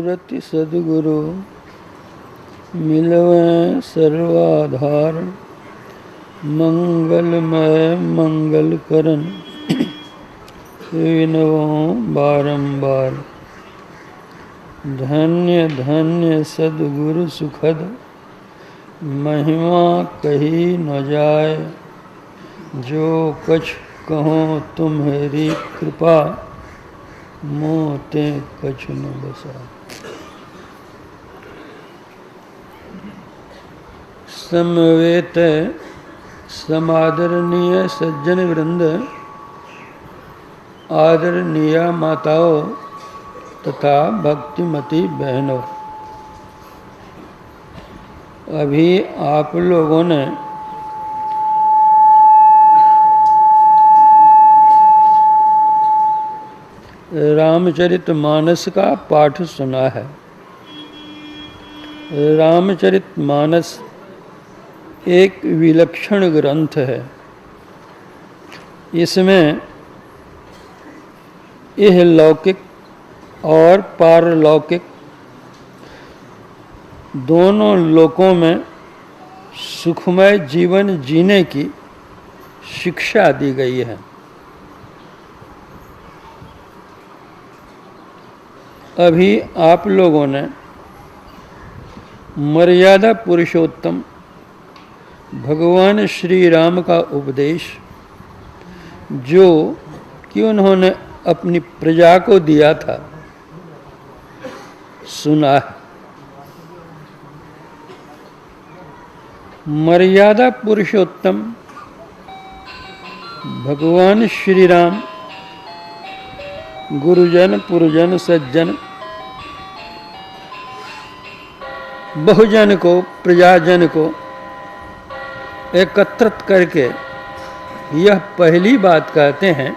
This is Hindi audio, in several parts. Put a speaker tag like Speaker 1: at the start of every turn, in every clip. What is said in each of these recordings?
Speaker 1: रति सद्गुरु मिलवें सर्वाधार। मंगलमय मंगल करन विनवो बारंबार। धन्य धन्य सद्गुरु सुखद महिमा कही न जाय। जो कछ कहो तुम्हारी कृपा मोते कछ न बसा। समवेत समादरणीय सज्जन वृंद, आदरणीय माताओं तथा भक्तिमती बहनों, अभी आप लोगों ने रामचरितमानस का पाठ सुना है। रामचरितमानस एक विलक्षण ग्रंथ है। इसमें यह लौकिक और पारलौकिक दोनों लोकों में सुखमय जीवन जीने की शिक्षा दी गई है। अभी आप लोगों ने मर्यादा पुरुषोत्तम भगवान श्री राम का उपदेश, जो कि उन्होंने अपनी प्रजा को दिया था, सुना है। मर्यादा पुरुषोत्तम भगवान श्री राम गुरुजन पुरजन सज्जन बहुजन को, प्रजाजन को एकत्रित करके यह पहली बात कहते हैं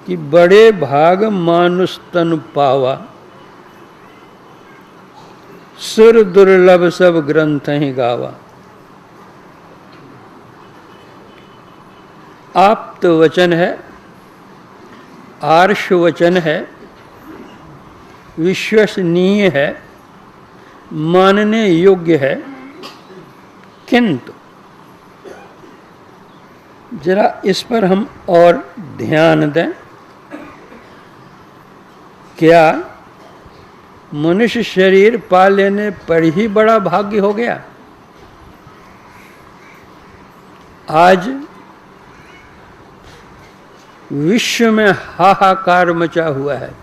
Speaker 1: कि बड़े भाग मानुष तन पावा। सुर दुर्लभ सब ग्रंथ ही गावा। आप्त वचन है, आर्ष वचन है, विश्वसनीय है, मानने योग्य है। किंतु जरा इस पर हम और ध्यान दें। क्या मनुष्य शरीर पा लेने पर ही बड़ा भाग्य हो गया? आज विश्व में हाहाकार मचा हुआ है।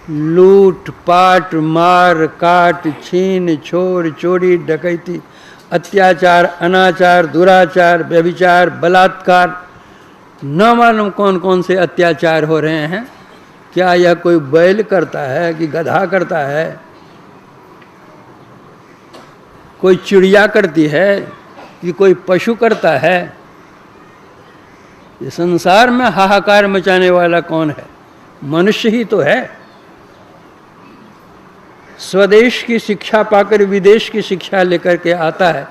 Speaker 1: लूट पाट, मार काट, छीन छोर, चोरी डकैती, अत्याचार, अनाचार, दुराचार, व्यभिचार, बलात्कार, न मालूम कौन कौन से अत्याचार हो रहे हैं। क्या यह कोई बैल करता है कि गधा करता है? कोई चिड़िया करती है कि कोई पशु करता है? ये संसार में हाहाकार मचाने वाला कौन है? मनुष्य ही तो है। स्वदेश की शिक्षा पाकर विदेश की शिक्षा लेकर के आता है,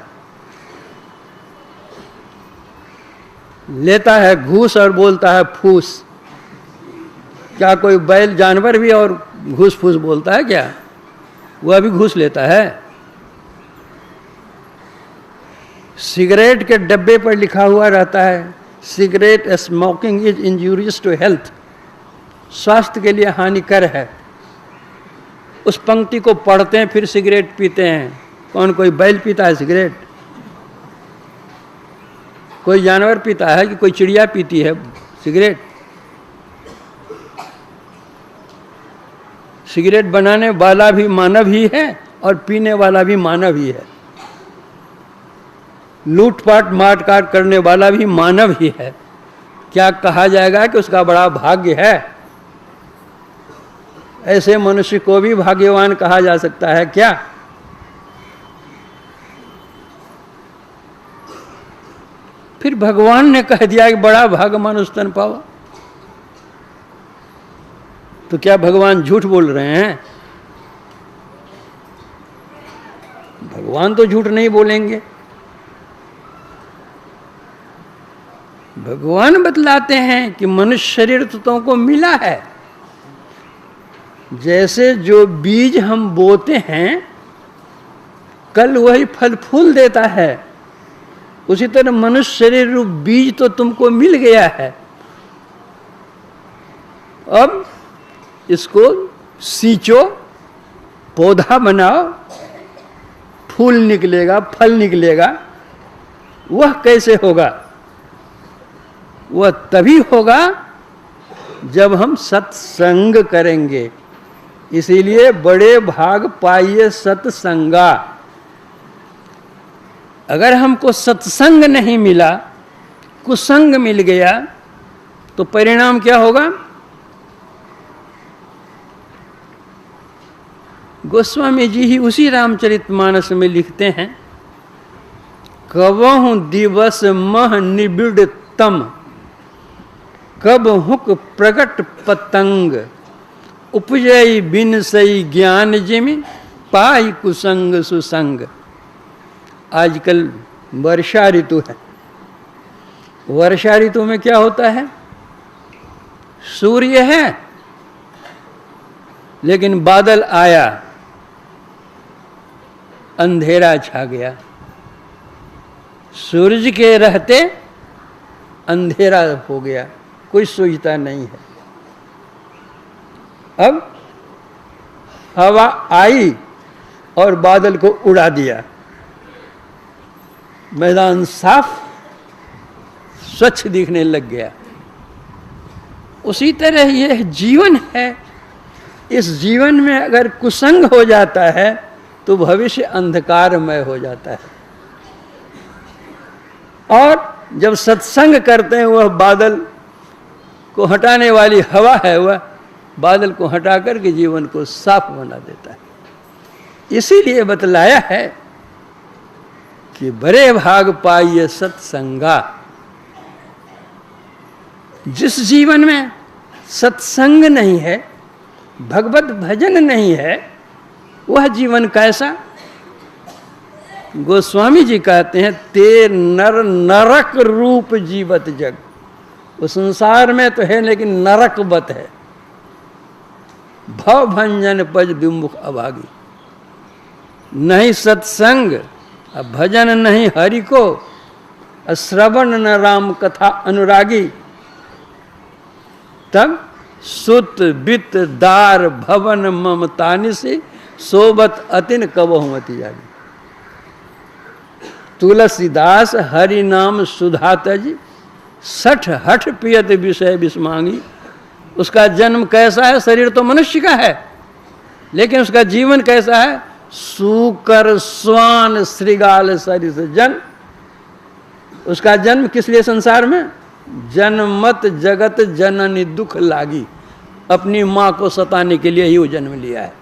Speaker 1: लेता है घूस और बोलता है फूस। क्या कोई बैल जानवर भी और घूस फूस बोलता है क्या? वह भी घूस लेता है। सिगरेट के डब्बे पर लिखा हुआ रहता है, cigarette smoking is injurious to health, स्वास्थ्य के लिए हानिकर है। उस पंक्ति को पढ़ते हैं, फिर सिगरेट पीते हैं। कौन कोई बैल पीता है सिगरेट? कोई जानवर पीता है कि कोई चिड़िया पीती है सिगरेट? सिगरेट बनाने वाला भी मानव ही है और पीने वाला भी मानव ही है। लूटपाट मारकाट करने वाला भी मानव ही है। क्या कहा जाएगा कि उसका बड़ा भाग्य है? ऐसे मनुष्य को भी भाग्यवान कहा जा सकता है क्या? फिर भगवान ने कह दिया कि बड़ा भाग मानुष तन पावा। तो क्या भगवान झूठ बोल रहे हैं? भगवान तो झूठ नहीं बोलेंगे। भगवान बतलाते हैं कि मनुष्य शरीर तो तुमको मिला है, जैसे जो बीज हम बोते हैं कल वही फल फूल देता है, उसी तरह मनुष्य शरीर रूप बीज तो तुमको मिल गया है। अब इसको सींचो, पौधा बनाओ, फूल निकलेगा, फल निकलेगा। वह कैसे होगा? वह तभी होगा जब हम सत्संग करेंगे। इसीलिए बड़े भाग पाइए सत्संगा। अगर हमको सत्संग नहीं मिला, कुसंग मिल गया, तो परिणाम क्या होगा? गोस्वामी जी ही उसी रामचरितमानस में लिखते हैं, कबहु दिवस मह निबिड़तम, कब हुक प्रगट पतंग, उपजय बिन सई ज्ञान जिमि, पाई कुसंग सुसंग। आजकल वर्षा ऋतु है। वर्षा ऋतु में क्या होता है? सूर्य है लेकिन बादल आया, अंधेरा छा गया। सूरज के रहते अंधेरा हो गया, कोई सूझता नहीं है। अब हवा आई और बादल को उड़ा दिया, मैदान साफ स्वच्छ दिखने लग गया। उसी तरह यह जीवन है। इस जीवन में अगर कुसंग हो जाता है तो भविष्य अंधकारमय हो जाता है। और जब सत्संग करते हैं, वह बादल को हटाने वाली हवा है, वह बादल को हटा करके जीवन को साफ बना देता है। इसीलिए बतलाया है कि बड़े भाग पाइए सत्संगा। जिस जीवन में सत्संग नहीं है, भगवत भजन नहीं है, वह जीवन कैसा? गोस्वामी जी कहते हैं, ते नर नरक रूप जीवत जग। वो संसार में तो है लेकिन नरकवत है। भव भंजन पज विमुख अभागी। नहीं सत्संग, भजन नहीं हरि को, श्रवण न राम कथा अनुरागी, तब सुत बित दार भवन ममतानि से सोबत अतिन कबहुमति जागी। तुलसीदास हरि नाम सुधा तज, सठ हठ पियत विषय विस्मांगी। उसका जन्म कैसा है? शरीर तो मनुष्य का है, लेकिन उसका जीवन कैसा है? सूकर स्वान श्रृगाल सरिस जन। उसका जन्म किस लिए संसार में? जन्मत जगत जननी दुख लागी। अपनी मां को सताने के लिए ही वो जन्म लिया है।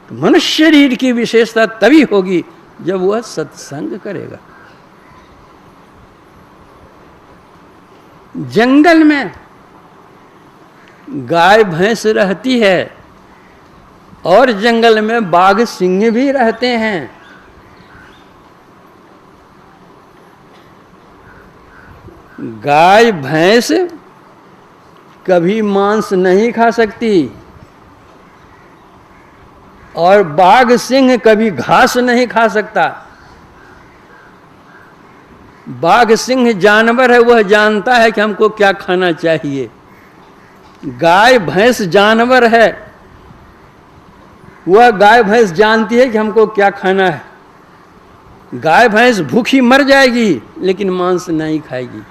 Speaker 1: तो मनुष्य शरीर की विशेषता तभी होगी जब वह सत्संग करेगा। जंगल में गाय भैंस रहती है और जंगल में बाघ सिंह भी रहते हैं। गाय भैंस कभी मांस नहीं खा सकती और बाघ सिंह कभी घास नहीं खा सकता। बाघ सिंह जानवर है, वह जानता है कि हमको क्या खाना चाहिए। गाय भैंस जानवर है, वह गाय भैंस जानती है कि हमको क्या खाना है। गाय भैंस भूखी मर जाएगी लेकिन मांस नहीं खाएगी।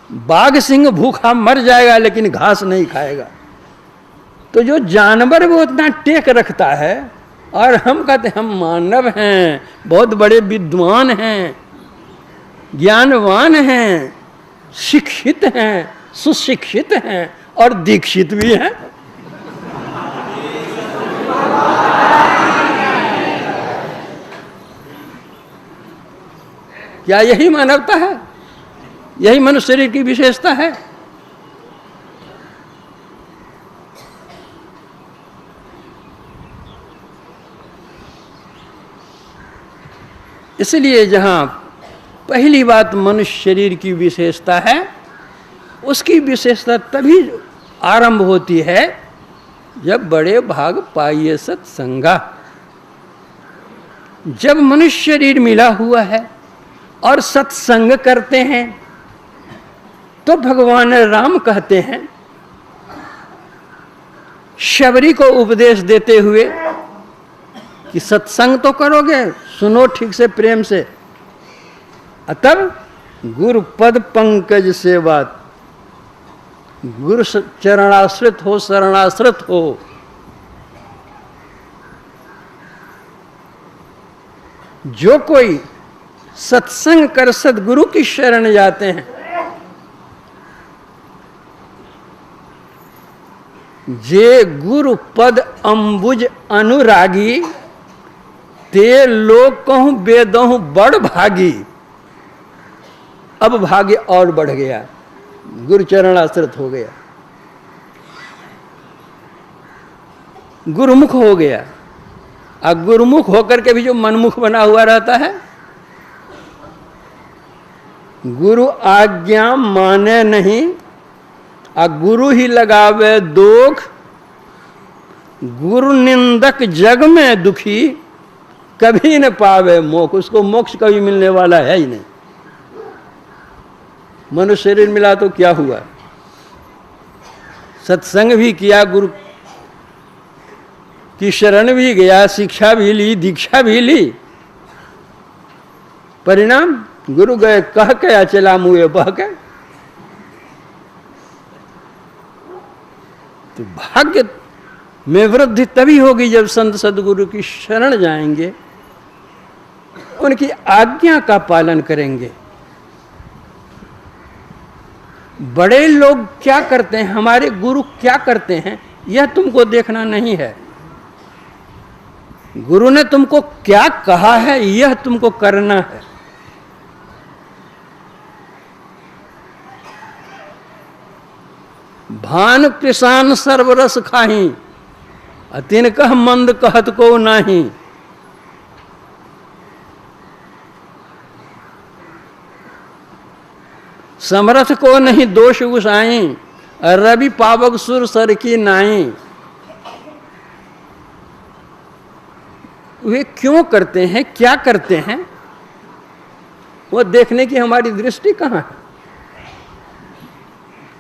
Speaker 1: बाघ सिंह भूखा मर जाएगा लेकिन घास नहीं खाएगा। तो जो जानवर वो उतना टेक रखता है, और हम कहते हैं हम मानव हैं, बहुत बड़े विद्वान हैं, ज्ञानवान हैं, शिक्षित हैं, सुशिक्षित हैं और दीक्षित भी हैं। क्या यही मानवता है? यही मनुष्य शरीर की विशेषता है? इसलिए जहां पहली बात मनुष्य शरीर की विशेषता है, उसकी विशेषता तभी आरंभ होती है जब बड़े भाग पाइए सत्संगा। जब मनुष्य शरीर मिला हुआ है और सत्संग करते हैं तो भगवान राम कहते हैं, शबरी को उपदेश देते हुए कि सत्संग तो करोगे, सुनो ठीक से प्रेम से, तब गुरु पद पंकज से बात, गुरु चरणाश्रित हो, शरणाश्रित हो। जो कोई सत्संग कर सदगुरु की शरण जाते हैं, जे गुरु पद अंबुज अनुरागी, ते लोग कहूं बेदहूं बड़ भागी। अब भाग्य और बढ़ गया, गुरु चरण आश्रित हो गया, गुरुमुख हो गया। अब गुरुमुख होकर के भी जो मनमुख बना हुआ रहता है, गुरु आज्ञा माने नहीं, गुरु ही लगावे दोख, गुरु निंदक जग में दुखी, कभी न पावे मोक्ष। उसको मोक्ष कभी मिलने वाला है ही नहीं। मनुष्य शरीर मिला तो क्या हुआ, सत्संग भी किया, गुरु की शरण भी गया, शिक्षा भी ली, दीक्षा भी ली, परिणाम गुरु गए कह के या चला मुए बह के। तो भाग्य में वृद्धि तभी होगी जब संत सदगुरु की शरण जाएंगे, उनकी आज्ञा का पालन करेंगे। बड़े लोग क्या करते हैं, हमारे गुरु क्या करते हैं, यह तुमको देखना नहीं है। गुरु ने तुमको क्या कहा है, यह तुमको करना है। भान पिसान सर्वरस खाही, तिन कह मंद कहत को नाही। समरथ को नहीं दोष गुसाई, रवि पावक सुर सर की नाई। वे क्यों करते हैं, क्या करते हैं, वो देखने की हमारी दृष्टि कहाँ है।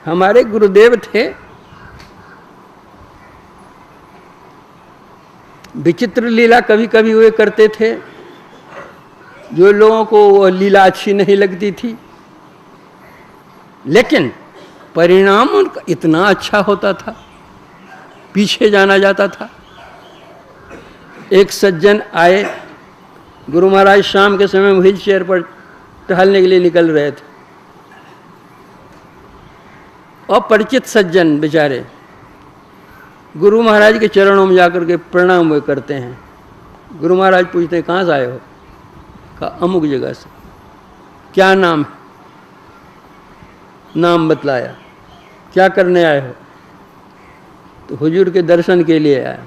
Speaker 1: हमारे गुरुदेव थे, विचित्र लीला कभी कभी वे करते थे, जो लोगों को वो लीला अच्छी नहीं लगती थी, लेकिन परिणाम उनका इतना अच्छा होता था, पीछे जाना जाता था। एक सज्जन आए, गुरु महाराज शाम के समय व्हील चेयर पर टहलने के लिए निकल रहे थे। अपरिचित सज्जन बेचारे गुरु महाराज के चरणों में जाकर के प्रणाम वे करते हैं। गुरु महाराज पूछते हैं, कहाँ से आए हो? कहा अमुक जगह से। क्या नाम है? नाम बतलाया। क्या करने आए हो? तो हुजूर के दर्शन के लिए आया।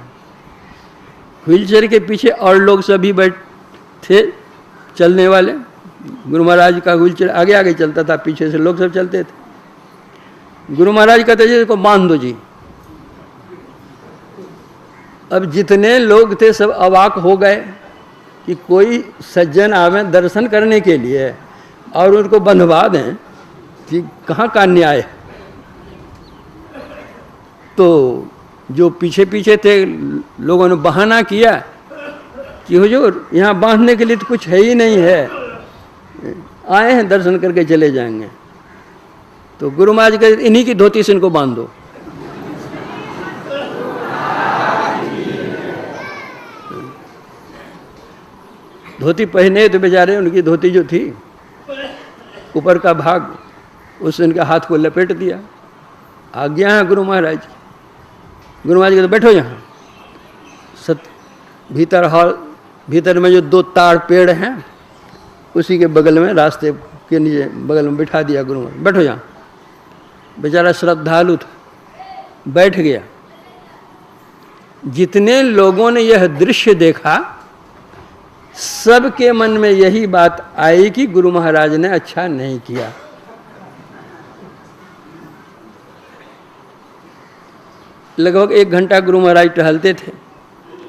Speaker 1: व्हीलचेयर के पीछे और लोग सभी बैठ थे, चलने वाले। गुरु महाराज का व्हीलचेयर आगे आगे चलता था, पीछे से लोग सब चलते थे। गुरु महाराज कहते जी इसको बांध दो जी। अब जितने लोग थे सब अवाक हो गए कि कोई सज्जन आवे दर्शन करने के लिए और उनको बंधवा दें, कि कहाँ का न्याय। तो जो पीछे पीछे थे लोगों ने बहाना किया कि हुजूर यहाँ बांधने के लिए तो कुछ है ही नहीं है, आए हैं दर्शन करके चले जाएंगे। तो गुरु महाराज कहते इन्हीं की धोती से इनको बांध दो। धोती पहने तो बेचारे, उनकी धोती जो थी ऊपर का भाग, उससे उनके हाथ को लपेट दिया। आज्ञा है गुरु महाराज। गुरु महाराज कहते बैठो यहाँ। भीतर हॉल, भीतर में जो 2 ताड़ पेड़ हैं उसी के बगल में, रास्ते के नीचे बगल में बिठा दिया गुरु महाराज, बैठो यहाँ। बेचारा श्रद्धालु था, बैठ गया। जितने लोगों ने यह दृश्य देखा, सबके मन में यही बात आई कि गुरु महाराज ने अच्छा नहीं किया। लगभग 1 घंटा गुरु महाराज टहलते थे।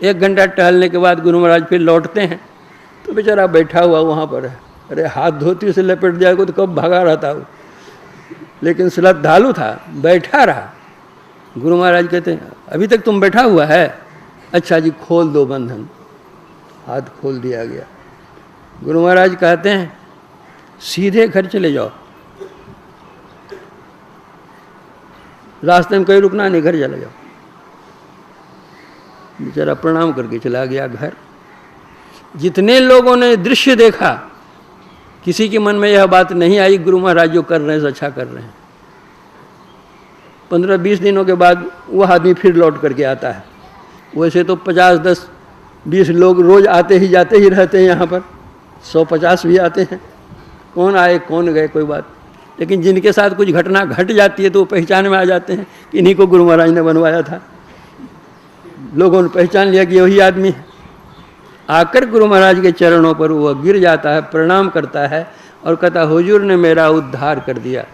Speaker 1: 1 घंटा टहलने के बाद गुरु महाराज फिर लौटते हैं तो बेचारा बैठा हुआ वहाँ पर है। अरे हाथ धोती से लपेट जाएगा तो कब भागा रहता वो, लेकिन श्रद्धालु था, बैठा रहा। गुरु महाराज कहते हैं अभी तक तुम बैठा हुआ है, अच्छा जी खोल दो बंधन। हाथ खोल दिया गया। गुरु महाराज कहते हैं सीधे घर चले जाओ, रास्ते में कहीं रुकना नहीं, घर चले जाओ। बेचारा प्रणाम करके चला गया घर। जितने लोगों ने दृश्य देखा किसी के मन में यह बात नहीं आई गुरु महाराज जो कर रहे हैं अच्छा कर रहे हैं। 15-20 दिनों के बाद वह आदमी फिर लौट करके आता है। वैसे तो 50-10-20 लोग रोज आते ही जाते ही रहते हैं यहाँ पर, 100-50 भी आते हैं, कौन आए कौन गए कोई बात। लेकिन जिनके साथ कुछ घटना घट जाती है तो वो पहचान में आ जाते हैं कि इन्हीं को गुरु महाराज ने बनवाया था। लोगों ने पहचान लिया कि वही आदमी है। आकर गुरु महाराज के चरणों पर वह गिर जाता है, प्रणाम करता है और कहता हुजूर ने मेरा उद्धार कर दिया।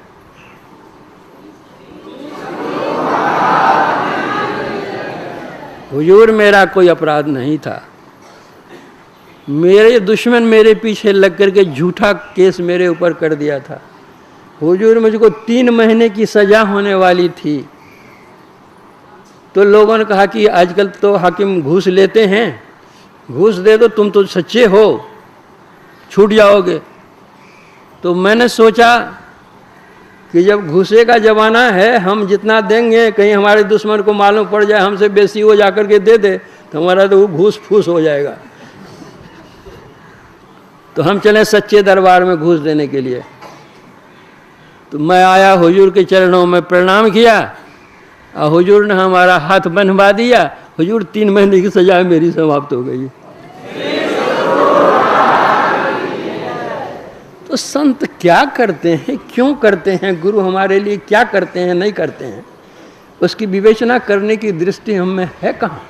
Speaker 1: हुजूर मेरा कोई अपराध नहीं था, मेरे दुश्मन मेरे पीछे लग करके झूठा केस मेरे ऊपर कर दिया था। हुजूर मुझको 3 महीने की सजा होने वाली थी, तो लोगों ने कहा कि आजकल तो हाकिम घूस लेते हैं, घूस दे दो, तुम तो सच्चे हो, छूट जाओगे। तो मैंने सोचा कि जब घूसे का जमाना है, हम जितना देंगे कहीं हमारे दुश्मन को मालूम पड़ जाए हमसे बेसी वो जाकर के दे दे तो हमारा तो वो घूस फूस हो जाएगा। तो हम चले सच्चे दरबार में घूस देने के लिए। तो मैं आया, हुजूर के चरणों में प्रणाम किया और हुजूर ने हमारा हाथ बंधवा दिया। हुजूर 3 महीने की सजा मेरी समाप्त हो गई। तो संत क्या करते हैं, क्यों करते हैं, गुरु हमारे लिए क्या करते हैं नहीं करते हैं, उसकी विवेचना करने की दृष्टि हम में है कहाँ।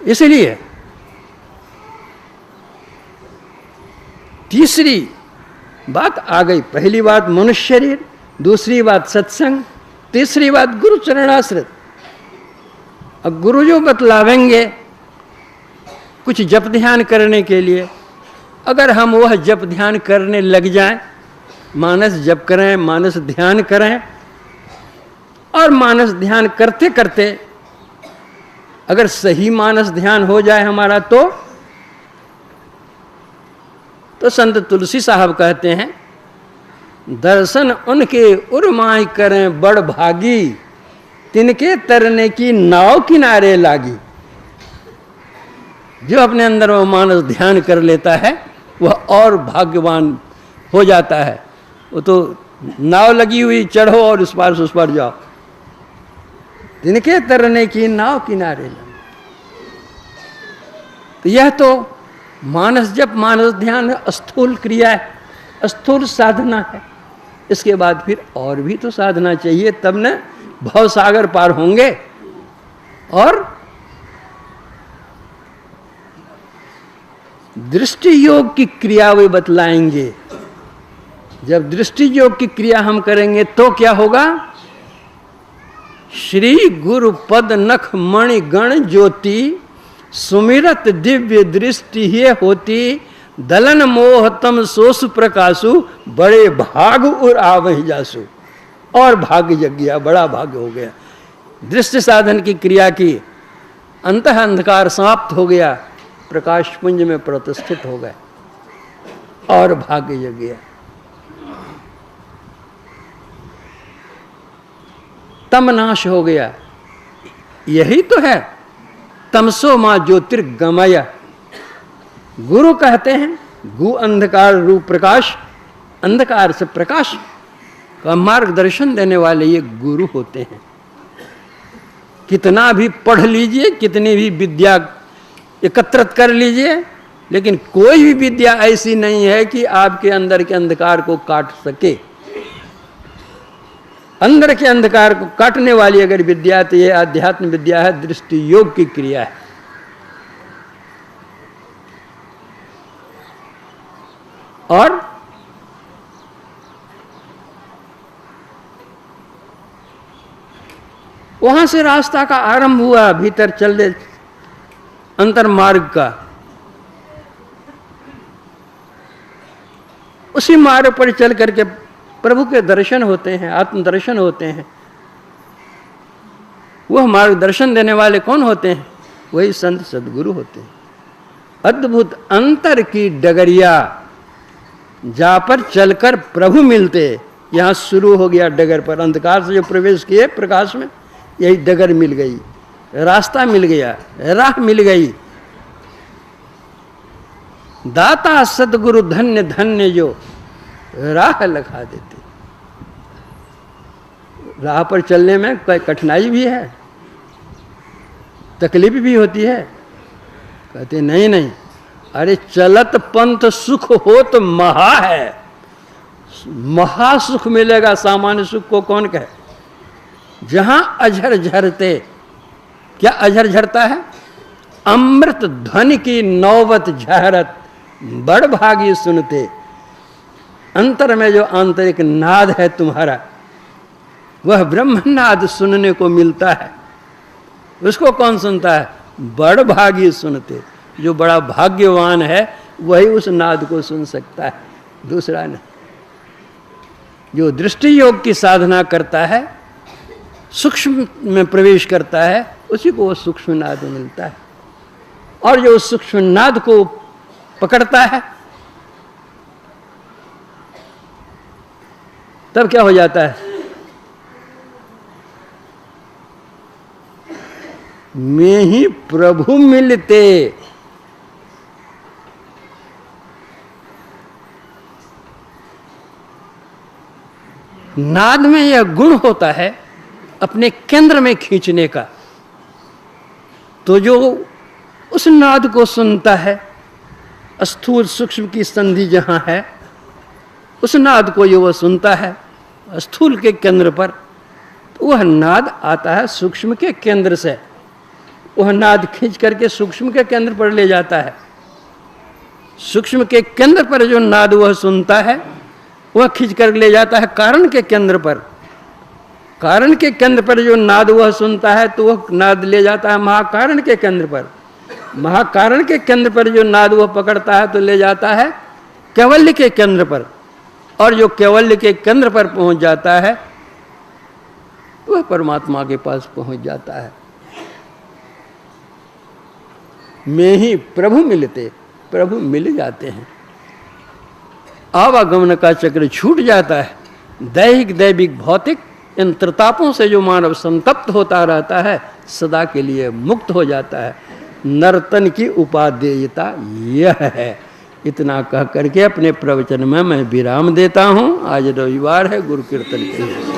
Speaker 1: इसलिए तीसरी बात आ गई। पहली बात मनुष्य शरीर, दूसरी बात सत्संग, तीसरी बात गुरु चरणाश्रित। अब गुरु जो बतलावेंगे कुछ जप ध्यान करने के लिए, अगर हम वह जप ध्यान करने लग जाएं, मानस जप करें, मानस ध्यान करें, और मानस ध्यान करते करते अगर सही मानस ध्यान हो जाए हमारा तो संत तुलसी साहब कहते हैं दर्शन उनके उर्माई करें बड़ भागी, तिनके तरने की नाव किनारे लागी। जो अपने अंदर वो मानस ध्यान कर लेता है वह और भाग्यवान हो जाता है। वो तो नाव लगी हुई, चढ़ो और उस पार जाओ। तिनके तरने की नाव किनारे लागी। तो यह तो मानस जप, मानस ध्यान स्थूल क्रिया है, स्थूल साधना है। इसके बाद फिर और भी तो साधना चाहिए, तब न भव सागर पार होंगे। और दृष्टि योग की क्रिया वे बतलाएंगे। जब दृष्टि योग की क्रिया हम करेंगे तो क्या होगा? श्री गुरु पद नख मणि गण ज्योति, सुमिरत दिव्य दृष्टि ही होती, दलन मोहतम सोस प्रकाशु, बड़े भाग उर आवहि जासु। और भाग्य जग गया, बड़ा भाग्य हो गया। दृष्टि साधन की क्रिया की, अंतः अंधकार समाप्त हो गया, प्रकाश पुंज में प्रतिष्ठित हो गए और भाग्य जग गया। तम नाश हो गया। यही तो है तमसो मां ज्योतिर्गमय। गुरु कहते हैं गु अंधकार रूप प्रकाश, अंधकार से प्रकाश का मार्गदर्शन देने वाले ये गुरु होते हैं। कितना भी पढ़ लीजिए, कितनी भी विद्या एकत्रित कर लीजिए, लेकिन कोई भी विद्या ऐसी नहीं है कि आपके अंदर के अंधकार को काट सके। अंदर के अंधकार को काटने वाली अगर विद्या तो ये आध्यात्म विद्या है, दृष्टि योग की क्रिया है। और वहां से रास्ता का आरंभ हुआ, भीतर चलने अंतर मार्ग का। उसी मार्ग पर चल करके प्रभु के दर्शन होते हैं, आत्मदर्शन होते हैं। वह मार्गदर्शन देने वाले कौन होते हैं? वही संत सद्गुरु होते हैं। अद्भुत अंतर की डगरिया, जा पर चलकर प्रभु मिलते। यहां शुरू हो गया डगर पर, अंधकार से जो प्रवेश किए प्रकाश में, यही डगर मिल गई, रास्ता मिल गया, राह मिल गई। दाता सद्गुरु धन्य धन्य जो राह लखा देते। राह पर चलने में कोई कठिनाई भी है, तकलीफ भी होती है। कहते नहीं नहीं, अरे चलत पंथ सुख हो तो महा है, महा सुख मिलेगा। सामान्य सुख को कौन कहे? जहां अझर झरते, क्या अझर झरता है? अमृत ध्वनि की नौबत झहरत, बड़ भागी सुनते। अंतर में जो आंतरिक नाद है तुम्हारा, वह ब्रह्मनाद सुनने को मिलता है। उसको कौन सुनता है? बड़ भागी सुनते। जो बड़ा भाग्यवान है वही उस नाद को सुन सकता है, दूसरा नहीं। जो दृष्टि योग की साधना करता है, सूक्ष्म में प्रवेश करता है, उसी को वो सूक्ष्म नाद मिलता है। और जो उस सूक्ष्म नाद को पकड़ता है, तब क्या हो जाता है? में ही प्रभु मिलते। नाद में यह गुण होता है अपने केंद्र में खींचने का। तो जो उस नाद को सुनता है, स्थूल सूक्ष्म की संधि जहां है, उस नाद को जो वह सुनता है स्थूल के केंद्र पर, तो वह नाद आता है सूक्ष्म के केंद्र से। वह नाद खींच करके सूक्ष्म के केंद्र पर ले जाता है। सूक्ष्म के केंद्र पर जो नाद वह सुनता है, वह खींच कर ले जाता है कारण के केंद्र पर। कारण के केंद्र पर जो नाद वह सुनता है, तो वह नाद ले जाता है महाकारण के केंद्र पर। महाकारण के केंद्र पर जो नाद वह पकड़ता है, तो ले जाता है कैवल्य के केंद्र पर। और जो कैवल्य के केंद्र पर पहुंच जाता है, वह परमात्मा के पास पहुंच जाता है। में ही प्रभु मिलते, प्रभु मिल जाते हैं। आवागमन का चक्र छूट जाता है। दैहिक दैविक भौतिक इन त्रितापों से जो मानव संतप्त होता रहता है, सदा के लिए मुक्त हो जाता है। नर्तन की उपादेयता यह है। इतना कह करके अपने प्रवचन में मैं विराम देता हूँ। आज रविवार है, गुरु कीर्तन के लिए।